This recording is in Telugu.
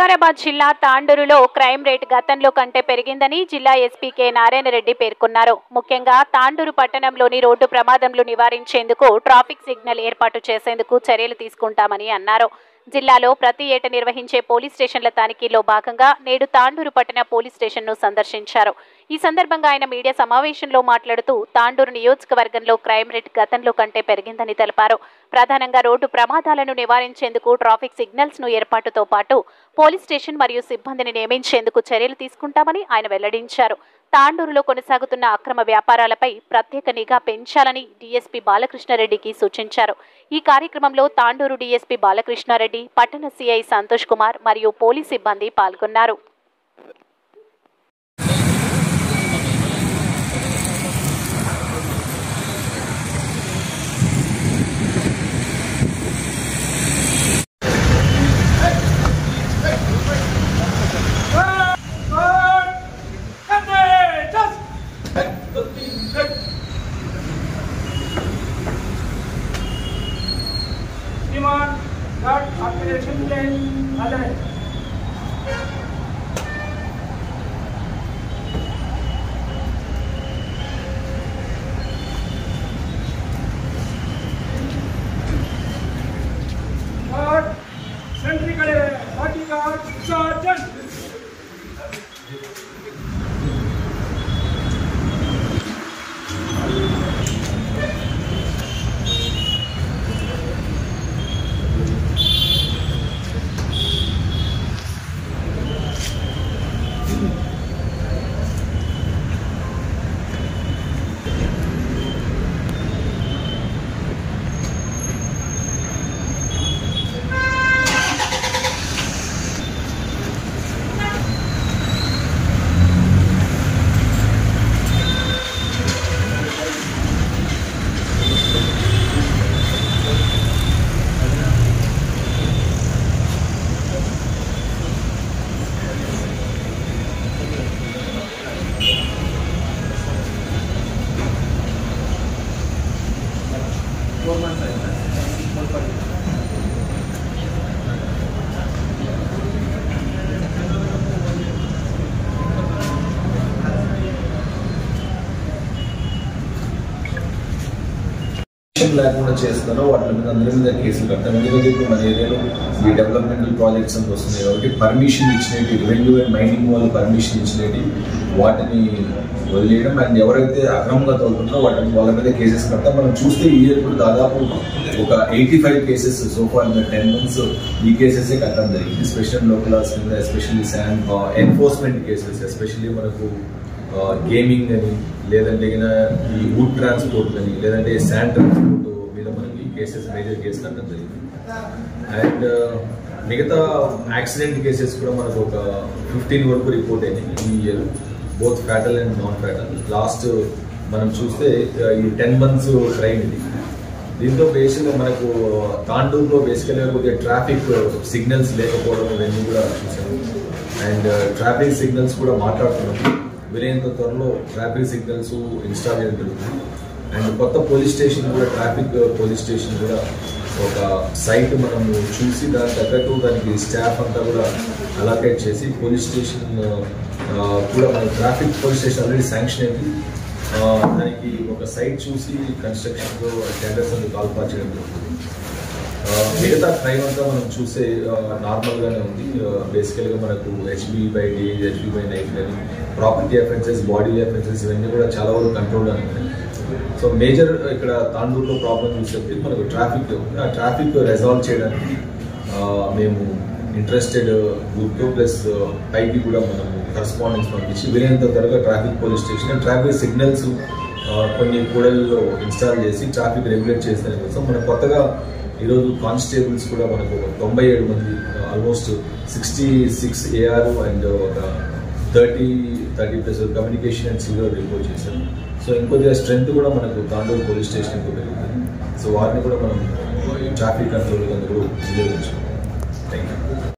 వికారాబాద్ జిల్లా తాండూరులో క్రైమ్ రేట్ గతంలో కంటే పెరిగిందని జిల్లా ఎస్పీ కె నారాయణ రెడ్డి పేర్కొన్నారు. ముఖ్యంగా తాండూరు పట్టణంలోని రోడ్డు ప్రమాదాలను నివారించేందుకు ట్రాఫిక్ సిగ్నల్ ఏర్పాటు చేసేందుకు చర్యలు తీసుకుంటామని అన్నారు. జిల్లాలో ప్రతి ఏటా నిర్వహించే పోలీస్ స్టేషన్ల తనిఖీలో భాగంగా నేడు తాండూరు పట్టణ పోలీస్ స్టేషన్ను సందర్శించారు. ఈ సందర్భంగా ఆయన మీడియా సమావేశంలో మాట్లాడుతూ తాండూరు నియోజకవర్గంలో క్రైమ్ రేట్ గతంలో కంటే పెరిగిందని తెలిపారు. ప్రధానంగా రోడ్డు ప్రమాదాలను నివారించేందుకు ట్రాఫిక్ సిగ్నల్స్ ను ఏర్పాటుతో పాటు పోలీస్ స్టేషన్ మరియు సిబ్బందిని నియమించేందుకు చర్యలు తీసుకుంటామని ఆయన వెల్లడించారు. తాండూరులో కొనసాగుతున్న అక్రమ వ్యాపారాలపై ప్రత్యేక నిఘా పెంచాలని డీఎస్పీ బాలకృష్ణారెడ్డికి సూచించారు. ఈ కార్యక్రమంలో తాండూరు డీఎస్పీ బాలకృష్ణారెడ్డి, పట్టణ సిఐ సంతోష్ కుమార్ మరియు పోలీస్ సిబ్బంది పాల్గొన్నారు. లేకుండా చేస్తున్నారో వాటి మీద అందరి మీద కేసులు కడతాం. ఎందుకంటే ఇప్పుడు మన ఏరియాలో ఈ డెవలప్మెంటల్ ప్రాజెక్ట్స్ అంతా వస్తున్నాయి కాబట్టి పర్మిషన్ ఇచ్చినట్టు రెవెన్యూ అండ్ మైనింగ్ వాళ్ళు పర్మిషన్ ఇచ్చినట్టు వాటిని వదిలేయడం అండ్ ఎవరైతే అక్రమంగా తోలుతున్నారో వాళ్ళ మీద కేసెస్ కడతాం. మనం చూస్తే ఈ ఇయర్ కూడా దాదాపు ఒక 85 కేసెస్ సోఫార్ 10 months ఈ కేసెసే కట్టడం జరిగింది. స్పెషల్ లోకల్ లాస్ మీద ఎస్పెషల్లీ ఎన్ఫోర్స్మెంట్ కేసెస్, ఎస్పెషల్లీ మనకు గేమింగ్ అని, లేదంటే ఈ వుడ్ ట్రాన్స్పోర్ట్ అని, లేదంటే శాండ్ ట్రాన్స్పోర్ట్ మీద మనకి కేసెస్ మేజర్ కేసు కట్టడం జరిగింది. అండ్ మిగతా యాక్సిడెంట్ కేసెస్ కూడా మనకు ఒక 15 వరకు రిపోర్ట్ అయినాయి ఈ year, both fatal and non fatal. Last మనం చూస్తే ఈ 10 months క్రైమ్ ఇది. దీంతో బేసిక్గా మనకు తాండూరులో బేసికల్గా కొద్దిగా ట్రాఫిక్ సిగ్నల్స్ లేకపోవడం ఇవన్నీ కూడా చూసాము. అండ్ ట్రాఫిక్ సిగ్నల్స్ కూడా మాట్లాడుతున్నాము. వీలైనంత త్వరలో ట్రాఫిక్ సిగ్నల్స్ ఇన్స్టాల్ చేయడం జరుగుతుంది. అండ్ కొత్త పోలీస్ స్టేషన్ కూడా, ట్రాఫిక్ పోలీస్ స్టేషన్ కూడా ఒక సైట్ మనము చూసి దాని తగ్గట్టు దానికి స్టాఫ్ అంతా కూడా అలాకేట్ చేసి పోలీస్ స్టేషన్ కూడా మన traffic police station already sanction అయింది. దానికి ఒక సైట్ చూసి కన్స్ట్రక్షన్లో టెండర్స్ అని కాల్పాటు చేయడం జరుగుతుంది. మిగతా క్రైమ్ అంతా మనం చూస్తే నార్మల్గానే ఉంది. బేసికల్గా మనకు HB/D, HB/9 కానీ ప్రాపర్టీ అఫెన్సెస్, బాడీ అఫెన్సెస్ ఇవన్నీ కూడా చాలా వరకు కంట్రోల్గా ఉన్నాయి. సో మేజర్ ఇక్కడ తాండూరులో ప్రాబ్లం చూసేది మనకు ట్రాఫిక్ రెజాల్వ్ చేయడానికి మేము ఇంట్రెస్టెడ్ గ్రూప్తో ప్లస్ పైకి కూడా మనము కరస్పాండెన్స్ పంపించి వీలైనంత త్వరగా traffic police station traffic signals కొన్ని కూడల్లో ఇన్స్టాల్ చేసి ట్రాఫిక్ రెగ్యులేట్ చేసే కోసం మనం కొత్తగా ఈరోజు కానిస్టేబుల్స్ కూడా మనకు 97 మంది, ఆల్మోస్ట్ 66 AR అండ్ ఒక 30+ కమ్యూనికేషన్ అండ్ సివియర్ రిపోర్ట్ చేశారు. సో ఇంకొద్దిగా స్ట్రెంత్ కూడా మనకు తాండూరు పోలీస్ స్టేషన్కి పెరుగుతుంది. సో వారిని కూడా మనం ట్రాఫిక్ కంట్రోల్ కూడా వినియోగించాం.